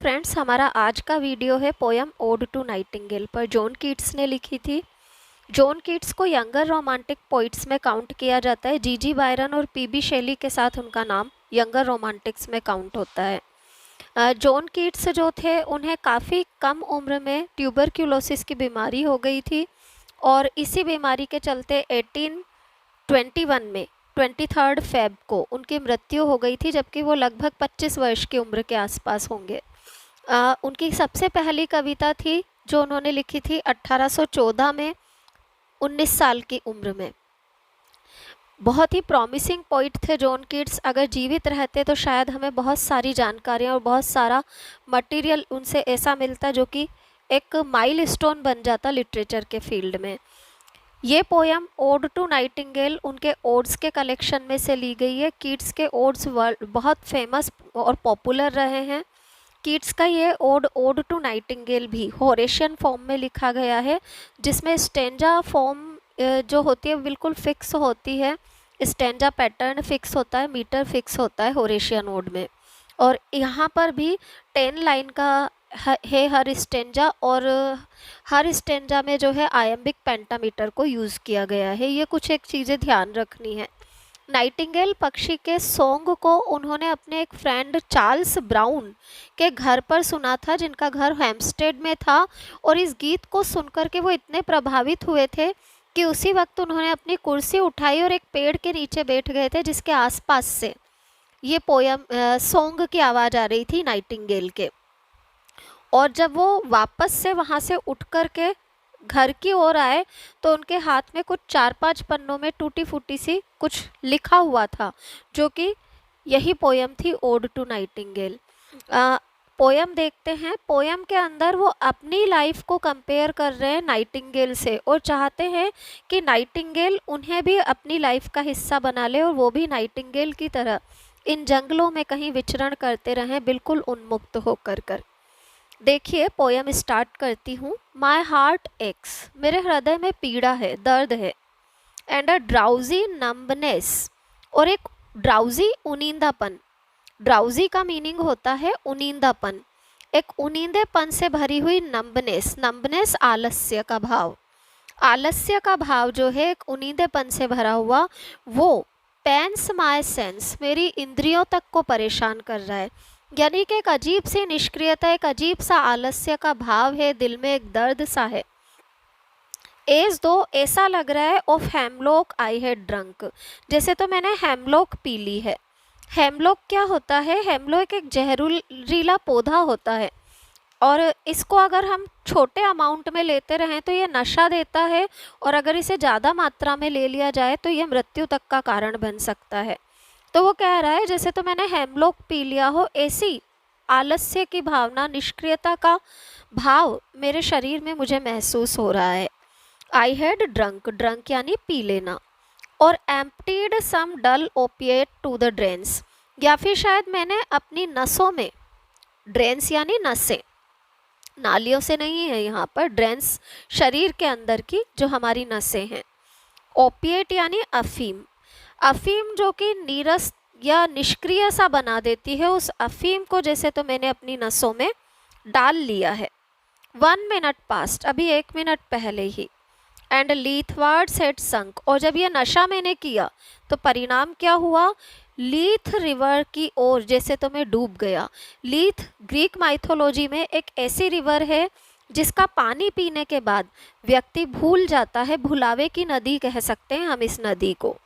Friends, हमारा आज का वीडियो है पोयम ओड टू नाइटिंगेल पर जॉन कीट्स ने लिखी थी। जॉन कीट्स को यंगर रोमांटिक पोइट्स में काउंट किया जाता है। जीजी बायरन और पीबी शेली के साथ उनका नाम यंगर रोमांटिक्स में काउंट होता है। जॉन कीट्स जो थे उन्हें काफ़ी कम उम्र में ट्यूबरक्यूलोसिस की बीमारी हो गई थी और इसी बीमारी के चलते 1821 में 23 फेब को उनकी मृत्यु हो गई थी, जबकि वो लगभग 25 वर्ष की उम्र के आसपास होंगे। उनकी सबसे पहली कविता थी जो उन्होंने लिखी थी 1814 में 19 साल की उम्र में। बहुत ही प्रॉमिसिंग पोइट थे जॉन कीट्स। अगर जीवित रहते तो शायद हमें बहुत सारी जानकारियाँ और बहुत सारा मटेरियल उनसे ऐसा मिलता जो कि एक माइलस्टोन बन जाता लिटरेचर के फील्ड में। ये पोयम ओड टू नाइटिंगेल उनके ओड्स के कलेक्शन में से ली गई है। कीट्स के ओड्स बहुत फेमस और पॉपुलर रहे हैं। कीट्स का ये ओड टू नाइटिंगेल भी होरेशियन फॉर्म में लिखा गया है, जिसमें स्टेंजा फॉर्म जो होती है बिल्कुल फिक्स होती है। स्टेंजा पैटर्न फिक्स होता है, मीटर फिक्स होता है होरेशियन ओड में। और यहाँ पर भी 10 लाइन का है हर स्टेंजा, और हर स्टेंजा में जो है आयम्बिक पेंटामीटर को यूज़ किया गया है। ये कुछ एक चीज़ें ध्यान रखनी है। नाइटिंगेल पक्षी के सॉन्ग को उन्होंने अपने एक फ्रेंड चार्ल्स ब्राउन के घर पर सुना था, जिनका घर हैम्पस्टेड में था। और इस गीत को सुनकर के वो इतने प्रभावित हुए थे कि उसी वक्त उन्होंने अपनी कुर्सी उठाई और एक पेड़ के नीचे बैठ गए थे, जिसके आसपास से ये पोयम सॉन्ग की आवाज़ आ रही थी नाइटिंगेल के। और जब वो वापस से वहाँ से उठ कर के घर की ओर आए तो उनके हाथ में कुछ 4-5 पन्नों में टूटी फूटी सी कुछ लिखा हुआ था, जो कि यही पोयम थी ओड टू नाइटिंगेल। पोयम देखते हैं। पोयम के अंदर वो अपनी लाइफ को कंपेयर कर रहे हैं नाइटिंगेल से और चाहते हैं कि नाइटिंगेल उन्हें भी अपनी लाइफ का हिस्सा बना ले और वो भी नाइटिंगेल की तरह इन जंगलों में कहीं विचरण करते रहें, बिल्कुल उन्मुक्त होकर कर। देखिए, पोयम स्टार्ट करती हूँ। माई हार्ट एक्स, मेरे हृदय में पीड़ा है, दर्द है। एंड अ ड्राउजी नम्बनेस, और एक ड्राउजी उनींदापन। ड्राउजी का मीनिंग होता है उनींदापन। एक उनींदेपन से भरी हुई नम्बनेस। नम्बनेस आलस्य का भाव। आलस्य का भाव जो है एक उनींदेपन से भरा हुआ, वो पेन्स माई सेंस, मेरी इंद्रियों तक को परेशान कर रहा है। यानी कि एक अजीब सी निष्क्रियता, एक अजीब सा आलस्य का भाव है, दिल में एक दर्द सा है। एज दो, ऐसा लग रहा है of hemlock I had drunk, जैसे तो मैंने हेमलॉक पी ली है। हेमलॉक क्या होता है? हेमलॉक एक जहरीला पौधा होता है और इसको अगर हम छोटे अमाउंट में लेते रहें तो ये नशा देता है, और अगर इसे ज़्यादा मात्रा में ले लिया जाए तो ये मृत्यु तक का कारण बन सकता है। तो वो कह रहा है जैसे तो मैंने हेमलॉक पी लिया हो, ऐसी आलस्य की भावना, निष्क्रियता का भाव मेरे शरीर में मुझे महसूस हो रहा है। आई हैड ड्रंक, ड्रंक यानी पी लेना। और emptied some dull opiate to the drains, या फिर शायद मैंने अपनी नसों में, ड्रेन्स यानी नसें, नालियों से नहीं है यहाँ पर, ड्रेन्स शरीर के अंदर की जो हमारी नसें हैं। ओपिएट यानी अफीम। अफीम जो कि नीरस या निष्क्रिय सा बना देती है, उस अफीम को जैसे तो मैंने अपनी नसों में डाल लिया है। 1 मिनट पास्ट, अभी 1 मिनट पहले ही। एंड लीथवार्ड्स हैड संक, और जब यह नशा मैंने किया तो परिणाम क्या हुआ? लीथ रिवर की ओर जैसे तो मैं डूब गया। लीथ ग्रीक माइथोलॉजी में एक ऐसी रिवर है जिसका पानी पीने के बाद व्यक्ति भूल जाता है। भुलावे की नदी कह सकते हैं हम इस नदी को।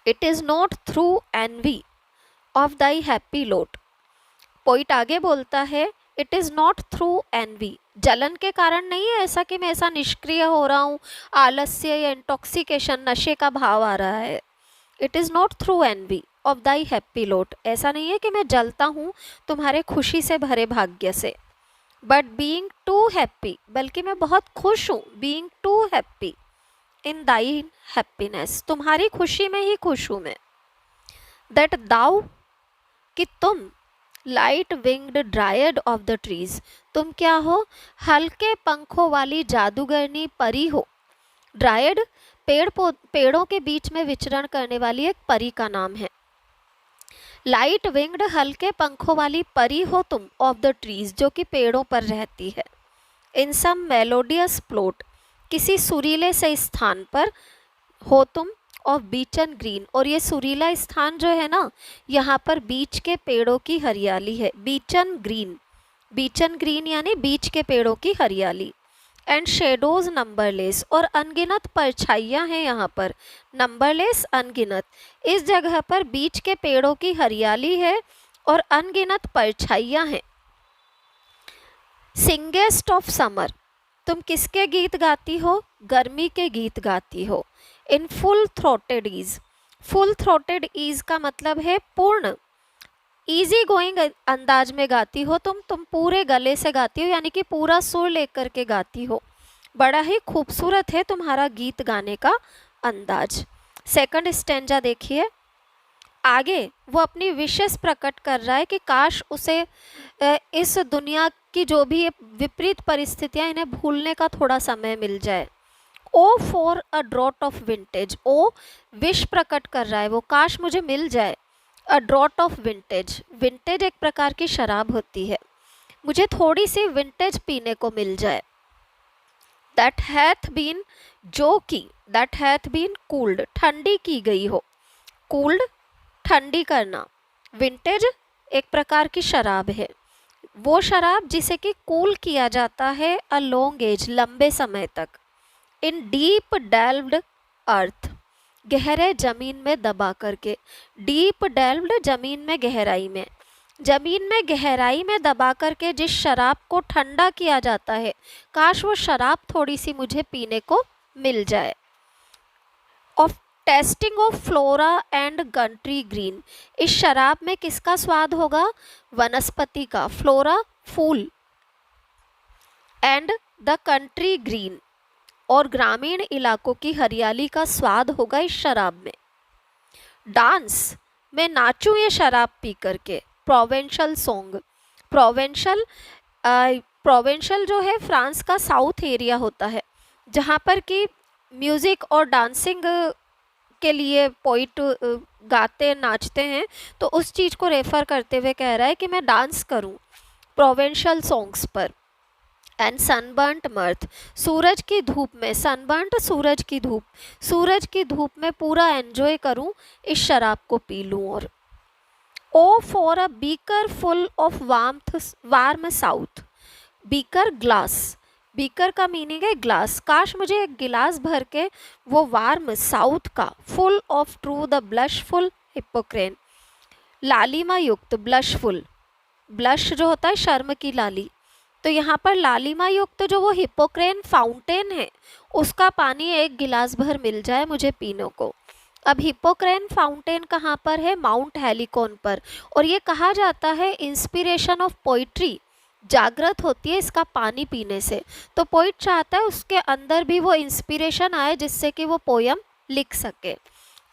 It is not through envy of thy happy lot. Poet आगे बोलता है, it is not through envy, जलन के कारण नहीं है ऐसा कि मैं ऐसा निष्क्रिय हो रहा हूँ, आलस्य या इंटॉक्सिकेशन, नशे का भाव आ रहा है। It is not through envy of thy happy lot, ऐसा नहीं है कि मैं जलता हूँ तुम्हारे खुशी से भरे भाग्य से। बट बीइंग टू हैप्पी, बल्कि मैं बहुत खुश हूँ। Being too happy in thy happiness, तुम्हारी खुशी में ही खुश हूँ मैं। दैट दाउ, कि तुम, light winged dried of the trees, तुम क्या हो? हल्के पंखों वाली जादूगरनी परी हो। ड्रायड पेड़ों के बीच में विचरण करने वाली एक परी का नाम है। लाइट विंग्ड हल्के पंखों वाली परी हो तुम ऑफ द ट्रीज, जो कि पेड़ों पर रहती है। इन सम मेलोडियस प्लॉट, किसी सुरीले से स्थान पर हो तुम ऑफ बीचन ग्रीन, और ये सुरीला स्थान जो है ना, यहाँ पर बीच के पेड़ों की हरियाली है। बीचन ग्रीन यानी बीच के पेड़ों की हरियाली। एंड शेडोज नंबरलेस, और अनगिनत परछाइयाँ हैं यहाँ पर। नंबरलेस अनगिनत, इस जगह पर बीच के पेड़ों की हरियाली है और अनगिनत परछाइयाँ हैं। सिंगेस्ट ऑफ समर, तुम किसके गीत गाती हो? गर्मी के गीत गाती हो। In full throated ease, full throated ease का मतलब है पूर्ण, इजी गोइंग अंदाज में गाती हो तुम पूरे गले से गाती हो, यानी कि पूरा सुर लेकर के गाती हो। बड़ा ही खूबसूरत है तुम्हारा गीत गाने का अंदाज। सेकंड स्टेंजा देखिए, आगे वो अपनी विशेष प्रकट कर रहा है कि काश उसे इस दुनिया की जो भी विपरीत परिस्थितियां, इन्हें भूलने का थोड़ा समय मिल जाए। O for a draught of vintage, O wish प्रकट कर रहा है वो, काश मुझे मिल जाए। A draught of vintage, vintage एक प्रकार की शराब होती है, मुझे थोड़ी सी विंटेज पीने को मिल जाए। दैट हैथ बीन, जो कि दैट हैथ बीन कूल्ड, ठंडी की गई हो। कूल्ड ठंडी करना, विंटेज एक प्रकार की शराब है, वो शराब जिसे कि कूल किया जाता है अ लॉन्ग एज, लंबे समय तक। इन डीप डेल्व्ड अर्थ, गहरे जमीन में दबा करके। डीप डेल्व्ड, जमीन में गहराई में, जमीन में गहराई में दबा करके जिस शराब को ठंडा किया जाता है, काश वो शराब थोड़ी सी मुझे पीने को मिल जाए। Of tasting of Flora and country green, इस शराब में किसका स्वाद होगा? वनस्पति का, फ्लोरा फूल, एंड द कंट्री ग्रीन, और ग्रामीण इलाकों की हरियाली का स्वाद होगा इस शराब में। डांस, मैं नाचूं ये शराब पी करके। प्रोवेंशल सॉन्ग, प्रोवेंशल जो है फ्रांस का साउथ एरिया होता है, जहाँ पर कि म्यूज़िक और डांसिंग के लिए पोइट गाते नाचते हैं, तो उस चीज़ को रेफर करते हुए कह रहा है कि मैं डांस करूं प्रोवेंशल सॉन्ग्स पर। एंड सनबर्नट मर्थ, सूरज की धूप में, सनबर्नट सूरज की धूप में पूरा एंजॉय करूं, इस शराब को पी लूं। और O for a beaker full of warm south, beaker glass, beaker का मीनिंग है ग्लास, काश मुझे एक गिलास भर के वो वार्म साउथ का, full of true the blushful Hippocrene, लालिमा युक्त, ब्लशफुल, ब्लश जो होता है शर्म की लाली, तो यहाँ पर लालिमा युक्त जो वो हिपोक्रेन फाउंटेन है, उसका पानी एक गिलास भर मिल जाए मुझे पीने को। अब हिपोक्रेन फाउंटेन कहाँ पर है? माउंट हेलिकॉन पर, और ये कहा जाता है इंस्पिरेशन ऑफ पोइट्री, जागृत होती है इसका पानी पीने से, तो पोइट चाहता है उसके अंदर भी वो इंस्पिरेशन आए जिससे कि वो पोयम लिख सके।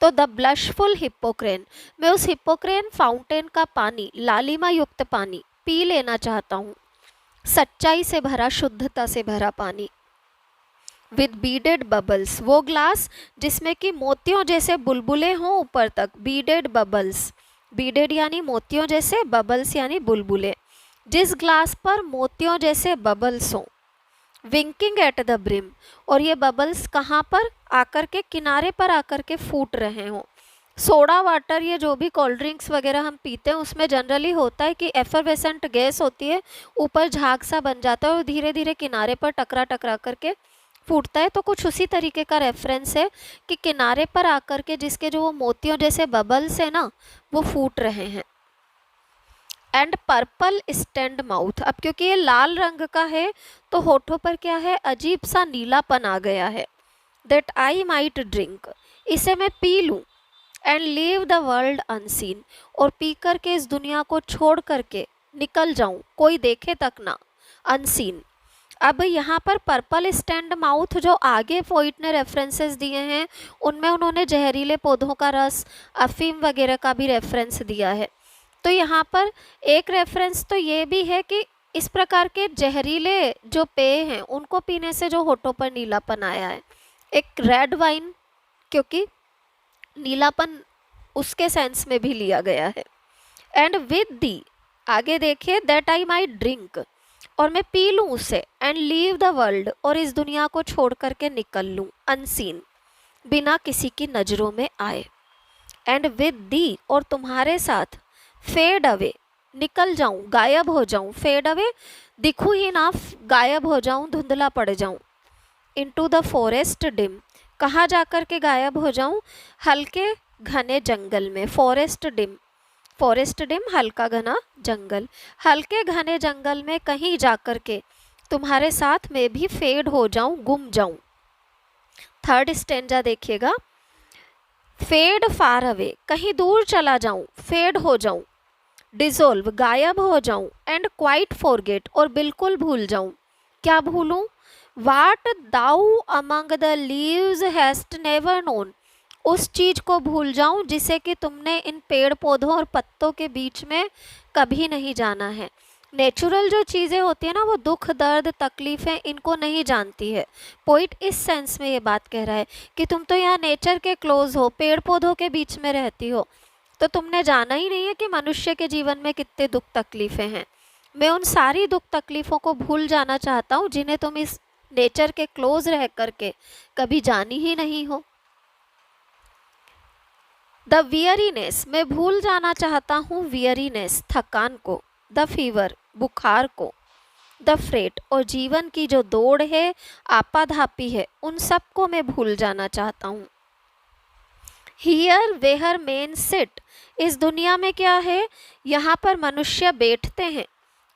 तो द ब्लशफुल हिपोक्रेन, मैं उस हिपोक्रेन फाउंटेन का पानी, लालिमा युक्त पानी पी लेना चाहता हूँ, सच्चाई से भरा, शुद्धता से भरा पानी। विद बीडेड बबल्स, वो ग्लास जिसमें कि मोतियों जैसे बुलबुले हों ऊपर तक, बीडेड बबल्स, बीडेड यानी मोतियों जैसे, बबल्स यानी बुलबुले, जिस ग्लास पर मोतियों जैसे बबल्स हों। विंकिंग एट द ब्रिम, और ये बबल्स कहाँ पर आकर के, किनारे पर आकर के फूट रहे हों। सोडा वाटर, ये जो भी कोल्ड ड्रिंक्स वगैरह हम पीते हैं उसमें जनरली होता है कि एफरवेसेंट गैस होती है, ऊपर झाग सा बन जाता है और धीरे धीरे किनारे पर टकरा टकरा करके फूटता है, तो कुछ उसी तरीके का रेफरेंस है कि किनारे पर आकर के जिसके जो वो मोतियों जैसे बबल्स है ना, वो फूट रहे हैं। एंड पर्पल स्टैंड माउथ, अब क्योंकि ये लाल रंग का है तो होठों पर क्या है, अजीब सा नीलापन आ गया है। दैट आई माइट ड्रिंक, इसे मैं पी लूँ। And leave the world unseen, और पी कर के इस दुनिया को छोड़ करके निकल जाऊं, कोई देखे तक ना, अनसीन। अब यहाँ पर पर्पल स्टैंड माउथ जो आगे पोइट ने रेफरेंसेस दिए हैं उनमें उन्होंने जहरीले पौधों का रस, अफीम वगैरह का भी रेफरेंस दिया है। तो यहाँ पर एक रेफरेंस तो ये भी है कि इस प्रकार के जहरीले जो पेय हैं उनको पीने से जो होठों पर नीलापन आया है। एक रेड वाइन, क्योंकि नीलापन उसके सेंस में भी लिया गया है। एंड विद दी, आगे देखिए, दैट आई माई ड्रिंक, और मैं पी लूँ उसे, एंड लीव द वर्ल्ड, और इस दुनिया को छोड़ करके निकल लूँ, अनसीन, बिना किसी की नज़रों में आए। एंड विद दी, और तुम्हारे साथ, फेड अवे, निकल जाऊं, गायब हो जाऊं, फेड अवे, दिखूं ही ना, गायब हो जाऊं, धुंधला पड़ जाऊं। इनटू द फॉरेस्ट डिम, कहाँ जाकर के गायब हो जाऊं, हल्के घने जंगल में, फॉरेस्ट डिम, फॉरेस्ट डिम हल्का घना जंगल, हल्के घने जंगल में कहीं जाकर के तुम्हारे साथ में भी फेड हो जाऊं, गुम जाऊं। थर्ड स्टेंजा देखिएगा, फेड फार अवे, कहीं दूर चला जाऊं, फेड हो जाऊं, डिसोल्व, गायब हो जाऊं, एंड क्वाइट फॉरगेट, और बिल्कुल भूल जाऊं। क्या भूलूं, what thou among the leaves hast never known, उस चीज को भूल जाऊं जिसे कि तुमने इन पेड़ पौधों और पत्तों के बीच में कभी नहीं जाना है। नेचुरल जो चीज़ें होती है ना, वो दुख दर्द तकलीफ़ें इनको नहीं जानती है। पोइट इस सेंस में ये बात कह रहा है कि तुम तो यहाँ नेचर के क्लोज हो, पेड़ पौधों के बीच में रहती हो, तो तुमने जाना ही नहीं है कि मनुष्य के जीवन में कितने दुख तकलीफ़ें हैं। मैं उन सारी दुख तकलीफ़ों को भूल जाना चाहता हूँ जिन्हें तुम इस नेचर के क्लोज रह करके कभी जानी ही नहीं हो। द वियरीनेस, मैं भूल जाना चाहता हूँ वियरीनेस, थकान को, द फीवर, बुखार को, द फ्रेट, और जीवन की जो दौड़ है, आपाधापी है, उन सब को मैं भूल जाना चाहता हूँ। हियर वेहर मेन सिट, इस दुनिया में क्या है, यहाँ पर मनुष्य बैठते हैं,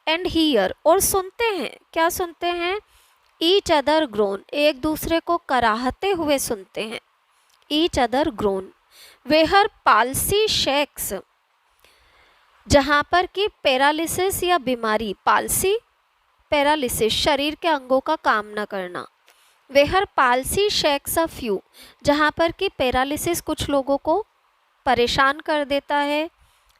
एंड हियर, और सुनते हैं, क्या सुनते हैं, ईच अदर ग्रोन, एक दूसरे को कराहते हुए सुनते हैं, each other groan. Where palsy shakes, जहाँ पर कि पैरालिसिस या बीमारी, पालसी पैरालिसिस, शरीर के अंगों का काम न करना। Where palsy shakes a few, जहाँ पर कि पैरालिसिस कुछ लोगों को परेशान कर देता है।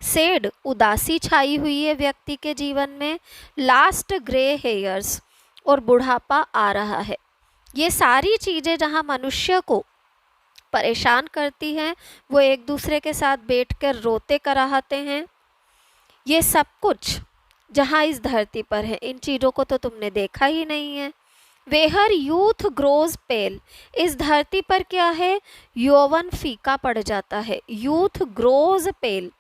सेड, उदासी छाई हुई है व्यक्ति के जीवन में। लास्ट ग्रे हेयर्स, और बुढ़ापा आ रहा है। ये सारी चीज़ें जहाँ मनुष्य को परेशान करती हैं, वो एक दूसरे के साथ बैठकर रोते कराहते हैं। ये सब कुछ जहाँ इस धरती पर है, इन चीज़ों को तो तुमने देखा ही नहीं है। वेहर यूथ ग्रोज पेल, इस धरती पर क्या है, यौवन फीका पड़ जाता है। यूथ ग्रोज पेल,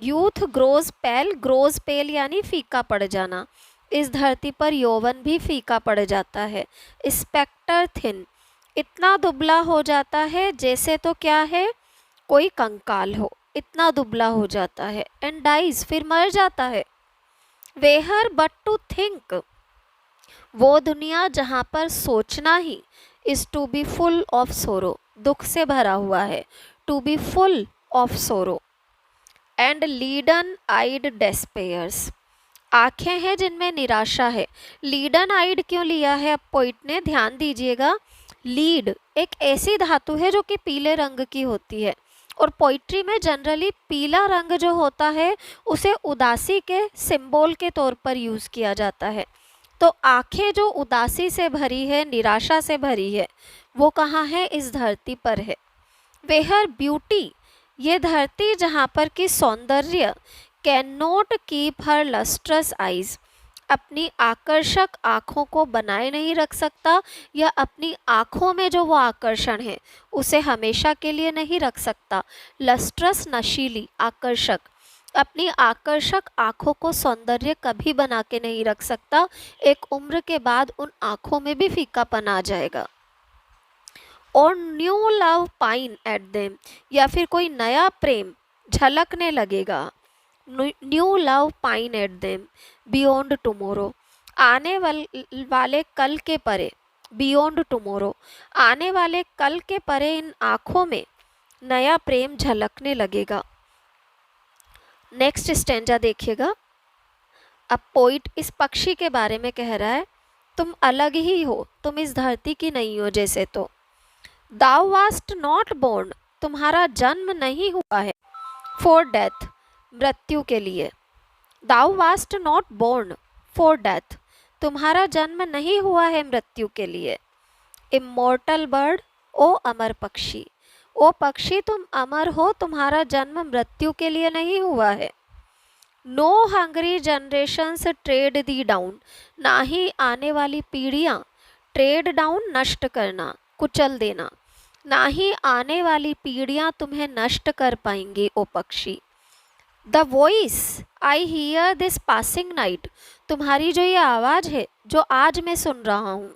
यूथ ग्रोज पेल, ग्रोज पेल यानी फीका पड़ जाना। इस धरती पर यौवन भी फीका पड़ जाता है। स्पेक्टर थिन, इतना दुबला हो जाता है जैसे तो क्या है, कोई कंकाल हो, इतना दुबला हो जाता है। एंड डाइज, फिर मर जाता है। वेहर बट टू थिंक, वो दुनिया जहाँ पर सोचना ही, is to be full of sorrow, दुख से भरा हुआ है। To be full of sorrow. And leaden eyed despairs, आंखें हैं जिनमें निराशा है। लीडन आइड क्यों लिया है अब पोइट ने, ध्यान दीजिएगा। लीड एक ऐसी धातु है जो कि पीले रंग की होती है, और पोइट्री में जनरली पीला रंग जो होता है उसे उदासी के सिंबल के तौर पर यूज़ किया जाता है। तो आंखें जो उदासी से भरी है, निराशा से भरी है, वो कहाँ है, इस धरती पर है। वेहर ब्यूटी, ये धरती जहाँ पर कि सौंदर्य, can not keep her lustrous eyes, अपनी आकर्षक आँखों को बनाए नहीं रख सकता, या अपनी आँखों में जो वो आकर्षण है उसे हमेशा के लिए नहीं रख सकता। लस्ट्रस नशीली, आकर्षक, अपनी आकर्षक आँखों को सौंदर्य कभी बना के नहीं रख सकता। एक उम्र के बाद उन आँखों में भी फीकापन आ जाएगा। और new love pine at them, या फिर कोई नया प्रेम झलकने लगेगा। New love pine at them, beyond tomorrow, आने वाले कल के परे। बियॉन्ड टुमोरो, आने वाले कल के परे इन आँखों में नया प्रेम झलकने लगेगा। नेक्स्ट स्टेंजा देखिएगा। अब पोइट इस पक्षी के बारे में कह रहा है, तुम अलग ही हो, तुम इस धरती की नहीं हो जैसे तो। दाउ वास्ट नॉट बोर्न, तुम्हारा जन्म नहीं हुआ है। फॉर डेथ, मृत्यु के लिए। Thou wast not born for death, तुम्हारा जन्म नहीं हुआ है मृत्यु के लिए। इमोर्टल बर्ड, ओ अमर पक्षी, ओ पक्षी तुम अमर हो, तुम्हारा जन्म मृत्यु के लिए नहीं हुआ है। नो हंग्री जनरेशंस ट्रेड दी डाउन, ना ही आने वाली पीढ़ियाँ, ट्रेड डाउन नष्ट करना, कुचल देना, ना ही आने वाली पीढ़ियाँ तुम्हें नष्ट कर पाएंगी ओ पक्षी। The voice I hear this passing night, तुम्हारी जो ये आवाज़ है जो आज मैं सुन रहा हूँ,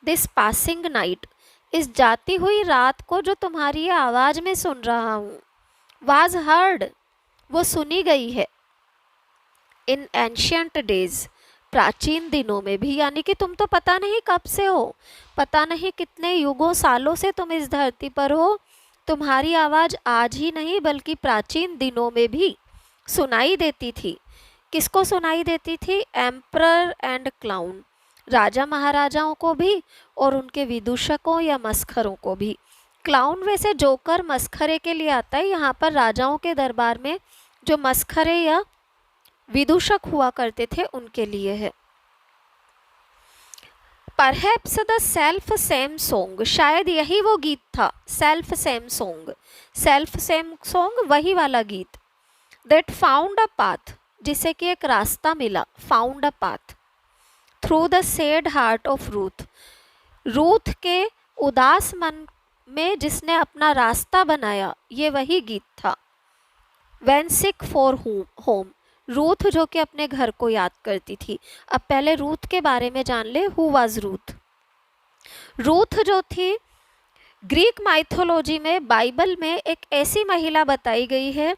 दिस पासिंग नाइट, इस जाती हुई रात को जो तुम्हारी ये आवाज़ में सुन रहा हूँ, वाज हर्ड, वो सुनी गई है, इन एंशियंट डेज, प्राचीन दिनों में भी, यानी कि तुम तो पता नहीं कब से हो, पता नहीं कितने युगों सालों से तुम इस धरती पर हो, तुम्हारी आवाज़ आज ही नहीं बल्कि प्राचीन दिनों में भी सुनाई देती थी। किसको सुनाई देती थी? एम्परर एंड क्लाउन, राजा महाराजाओं को भी और उनके विदूषकों या मस्खरों को भी। क्लाउन वैसे जोकर मस्खरे के लिए आता है, यहाँ पर राजाओं के दरबार में जो मस्खरे या विदूषक हुआ करते थे उनके लिए है। Perhaps the self same song, शायद यही वो गीत था, self same song, self same song वही वाला गीत। दैट फाउंड अ पाथ, जिसे कि एक रास्ता मिला, found a path through the sad heart of Ruth, Ruth के उदास मन में जिसने अपना रास्ता बनाया, ये वही गीत था। When sick for home, Ruth जो कि अपने घर को याद करती थी। अब पहले रूथ के बारे में जान ले, हु वाज रूथ। रूथ जो थी ग्रीक माइथोलॉजी में, बाइबल में एक ऐसी महिला बताई गई है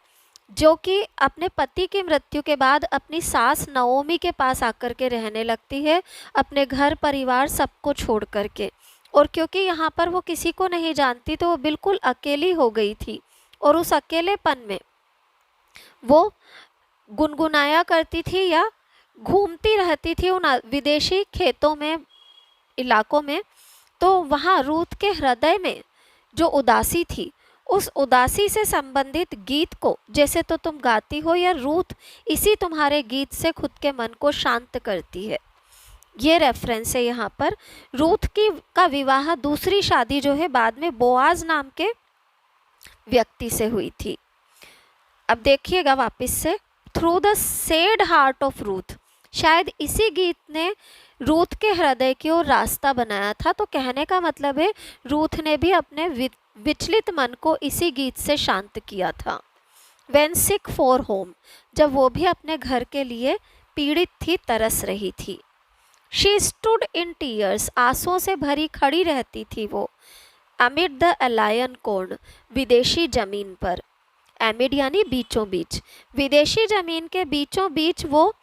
जो कि अपने पति की मृत्यु के बाद अपनी सास नओमी के पास आकर के रहने लगती है, अपने घर परिवार सबको छोड़ करके। और क्योंकि यहाँ पर वो किसी को नहीं जानती तो वो बिल्कुल अकेली हो गई थी, और उस अकेलेपन में वो गुनगुनाया करती थी या घूमती रहती थी उन विदेशी खेतों में, इलाकों में। तो वहाँ रूथ के हृदय में जो उदासी थी, उस उदासी से संबंधित गीत को जैसे तो तुम गाती हो, या रूथ इसी तुम्हारे गीत से खुद के मन को शांत करती है। ये रेफरेंस है यहाँ पर। रूथ का विवाह, दूसरी शादी जो है बाद में बोआज नाम के व्यक्ति से हुई थी। अब देखिएगा वापस से, through the sad heart of Ruth, शायद इसी गीत ने रूथ के हृदय की ओर रास्ता बनाया था। तो कहने का मतलब है रूथ ने भी अपने विचलित मन को इसी गीत से शांत किया था। व्हेन सिक फॉर होम, जब वो भी अपने घर के लिए पीड़ित थी, तरस रही थी। शी स्टूड इन टीयर्स, आंसुओं से भरी खड़ी रहती थी वो। अमिड द एलायन कॉर्न, विदेशी जमीन पर, एमिड यानी बीचों बीच, विदेशी जमीन के बीचों बीच वो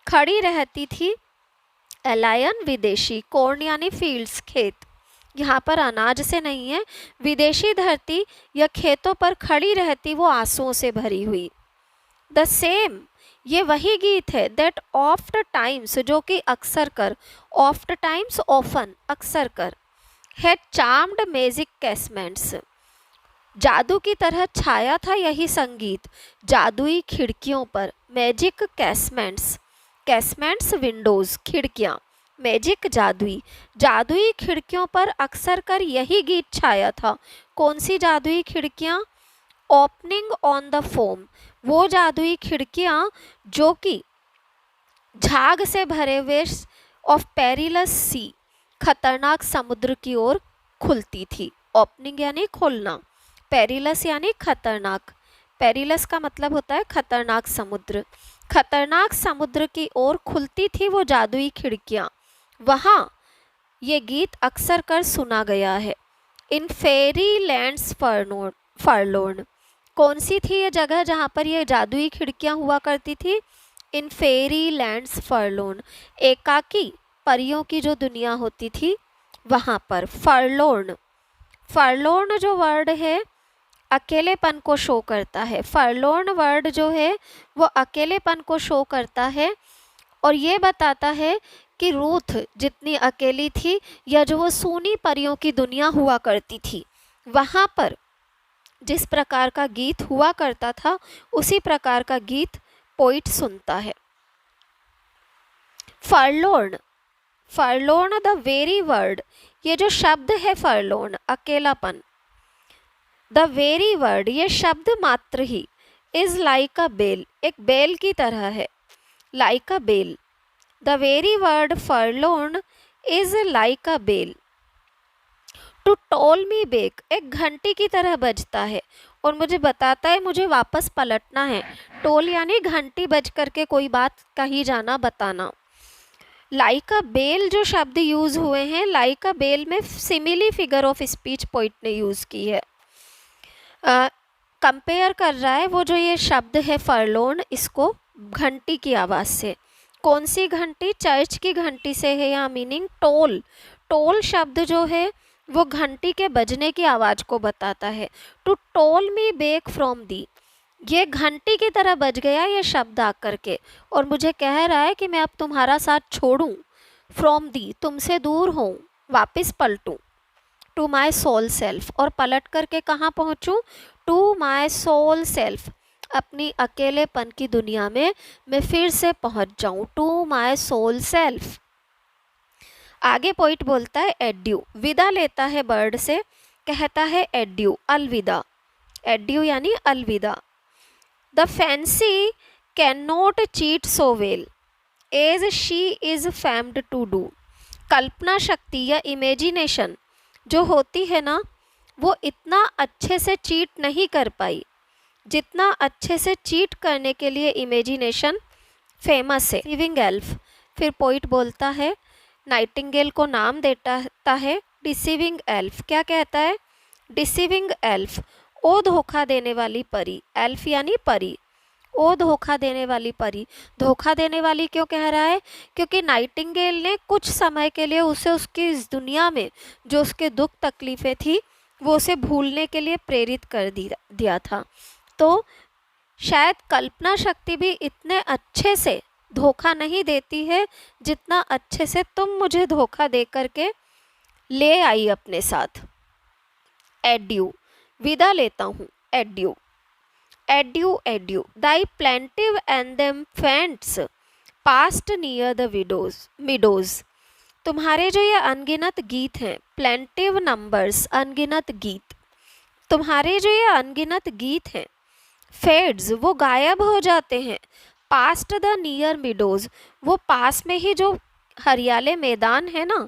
खड़ी रहती थी। एलायन विदेशी, कॉर्न यानी फील्ड्स, खेत, यहाँ पर अनाज से नहीं है, विदेशी धरती या खेतों पर खड़ी रहती वो आंसुओं से भरी हुई। द सेम, ये वही गीत है, दैट ऑफ्ट टाइम्स, जो कि अक्सर कर, ऑफ्ट टाइम्स ऑफन, अक्सर कर, है चार्म्ड मैजिक कैसमेंट्स, जादू की तरह छाया था यही संगीत जादुई खिड़कियों पर। मैजिक कैसमेंट्स, कैसमेंट्स विंडोज, खिड़कियाँ, मैजिक जादुई, जादुई खिड़कियों पर अक्सर कर यही गीत छाया था। कौन सी जादुई खिड़कियाँ? ओपनिंग ऑन द फोम, वो जादुई खिड़कियाँ जो कि झाग से भरे हुए ऑफ पेरिलस सी, खतरनाक समुद्र की ओर खुलती थी। ओपनिंग यानी खोलना, पेरिलस यानी खतरनाक, पेरिलस का मतलब होता है खतरनाक समुद्र, खतरनाक समुद्र की ओर खुलती थी वो जादुई खिड़कियाँ। वहाँ ये गीत अक्सर कर सुना गया है। इन फेरी लैंड्स फरलोर्न, कौन सी थी ये जगह जहाँ पर ये जादुई खिड़कियाँ हुआ करती थी? इन फेरी लैंड्स फरलोर्न, एकाकी परियों की जो दुनिया होती थी वहाँ पर। फरलोर्न, फरलोर्न जो वर्ड है अकेलेपन को शो करता है। फरलोर्न वर्ड जो है वो अकेलेपन को शो करता है और ये बताता है कि रूथ जितनी अकेली थी, या जो वो सूनी परियों की दुनिया हुआ करती थी, वहाँ पर जिस प्रकार का गीत हुआ करता था उसी प्रकार का गीत पोइट सुनता है। फरलोर्न, फरलोर्न द वेरी वर्ड, ये जो शब्द है फरलोर्न, अकेलापन, द वेरी वर्ड, ये शब्द मात्र ही, इज लाइक अ बेल, एक बेल की तरह है, like a bell, the very word forlorn is like a bell. To toll me back, एक घंटी की तरह बजता है और मुझे बताता है मुझे वापस पलटना है। टोल यानी घंटी बज करके कोई बात कही जाना, बताना। लाइक अ बेल जो शब्द यूज हुए हैं, लाइक अ बेल में simile figure of speech poet ने यूज की है। कंपेयर कर रहा है वो जो ये शब्द है फरलोन, इसको घंटी की आवाज़ से। कौन सी घंटी? चर्च की घंटी से है या मीनिंग टोल। टोल शब्द जो है वो घंटी के बजने की आवाज़ को बताता है। To toll me back from thee, ये घंटी की तरह बज गया ये शब्द आकर के और मुझे कह रहा है कि मैं अब तुम्हारा साथ छोड़ूं। फ्रॉम दी, तुमसे दूर हूँ, वापस पलटूं। टू माई सोल सेल्फ, और पलट करके कहाँ पहुँचूँ? टू माई सोल सेल्फ, अपनी अकेलेपन की दुनिया में मैं फिर से पहुँच जाऊँ। To my sole self. आगे पोइट बोलता है एड्यू, विदा लेता है बर्ड से, कहता है एड्यू, अलविदा। एड्यू यानी अलविदा। The fancy can not cheat so well as she is famed to do. कल्पना शक्ति या इमेजिनेशन जो होती है ना, वो इतना अच्छे से चीट नहीं कर पाई जितना अच्छे से चीट करने के लिए इमेजिनेशन फेमस है। डिसीविंग एल्फ, फिर पोइट बोलता है, नाइटिंगेल को नाम देता है डिसीविंग एल्फ। क्या कहता है? डिसीविंग एल्फ, ओ धोखा देने वाली परी। एल्फ यानी परी, ओ धोखा देने वाली परी। धोखा देने वाली क्यों कह रहा है? क्योंकि नाइटिंगेल ने कुछ समय के लिए उसे उसकी इस दुनिया में जो उसके दुख तकलीफ़ें थी वो उसे भूलने के लिए प्रेरित कर दिया था। तो शायद कल्पना शक्ति भी इतने अच्छे से धोखा नहीं देती है जितना अच्छे से तुम मुझे धोखा दे करके ले आई अपने साथ। एड्यू, विदा लेता हूँ, edu. Edu edu, Dai plaintiff and them फेंट्स past near the meadows. तुम्हारे जो ये अनगिनत गीत हैं, प्लेंटिव नंबर्स, अनगिनत गीत, तुम्हारे जो ये अनगिनत गीत हैं, फेड्स, वो गायब हो जाते हैं। पास्ट द नियर मिडोज, वो पास में ही जो हरियाले मैदान है ना,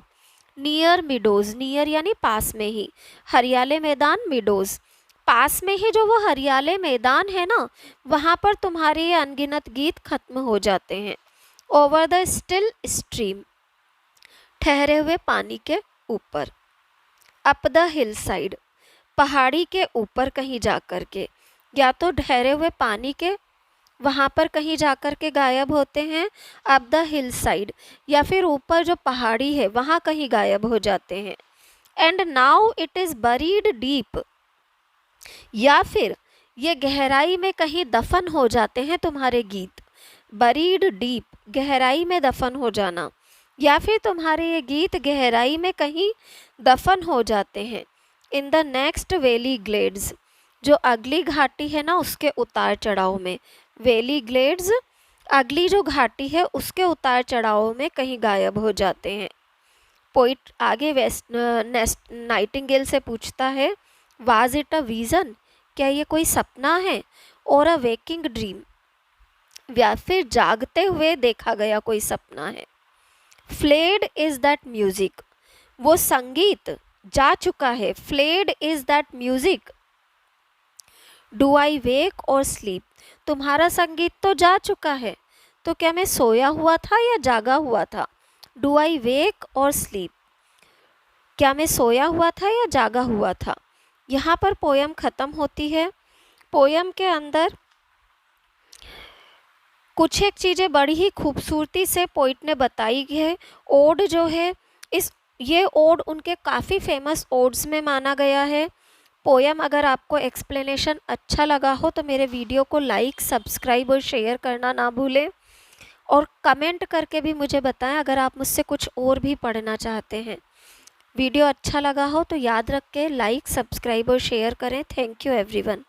नियर मिडोज, नियर यानी पास में ही, हरियाले मैदान मिडोज, पास में ही जो वो हरियाले मैदान है ना, वहाँ पर तुम्हारे ये अनगिनत गीत खत्म हो जाते हैं। ओवर द स्टिल स्ट्रीम, ठहरे हुए पानी के ऊपर। अप द हिल साइड, पहाड़ी के ऊपर कहीं जा कर के, या तो ठहरे हुए पानी के वहाँ पर कहीं जा कर के गायब होते हैं, अप द हिल साइड, या फिर ऊपर जो पहाड़ी है वहाँ कहीं गायब हो जाते हैं। And now it is buried deep, या फिर ये गहराई में कहीं दफन हो जाते हैं तुम्हारे गीत। बरीड डीप, गहराई में दफन हो जाना, या फिर तुम्हारे ये गीत गहराई में कहीं दफन हो जाते हैं। In the next valley glades, जो अगली घाटी है ना उसके उतार चढ़ाव में। वैली ग्लेड्स, अगली जो घाटी है उसके उतार चढ़ाव में कहीं गायब हो जाते हैं। पोइट आगे नाइटिंगेल से पूछता है, वाज इट अ विजन, क्या ये कोई सपना है? और अ वेकिंग ड्रीम, या फिर जागते हुए देखा गया कोई सपना है। फ्लेड इज़ दैट म्यूज़िक, वो संगीत जा चुका है। Fled is that music. Do I wake or sleep, तुम्हारा संगीत तो जा चुका है, तो क्या मैं सोया हुआ था या जागा हुआ था? Do I wake or sleep, क्या मैं सोया हुआ था या जागा हुआ था? यहाँ पर पोयम ख़त्म होती है। पोयम के अंदर कुछ एक चीज़ें बड़ी ही खूबसूरती से पोइट ने बताई है। ओड जो है, ये ओड उनके काफ़ी फेमस ओड्स में माना गया है। पोयम अगर आपको एक्सप्लेनेशन अच्छा लगा हो तो मेरे वीडियो को लाइक, सब्सक्राइब और शेयर करना ना भूलें, और कमेंट करके भी मुझे बताएं अगर आप मुझसे कुछ और भी पढ़ना चाहते हैं। वीडियो अच्छा लगा हो तो याद रख के लाइक, सब्सक्राइब और शेयर करें। Thank you everyone.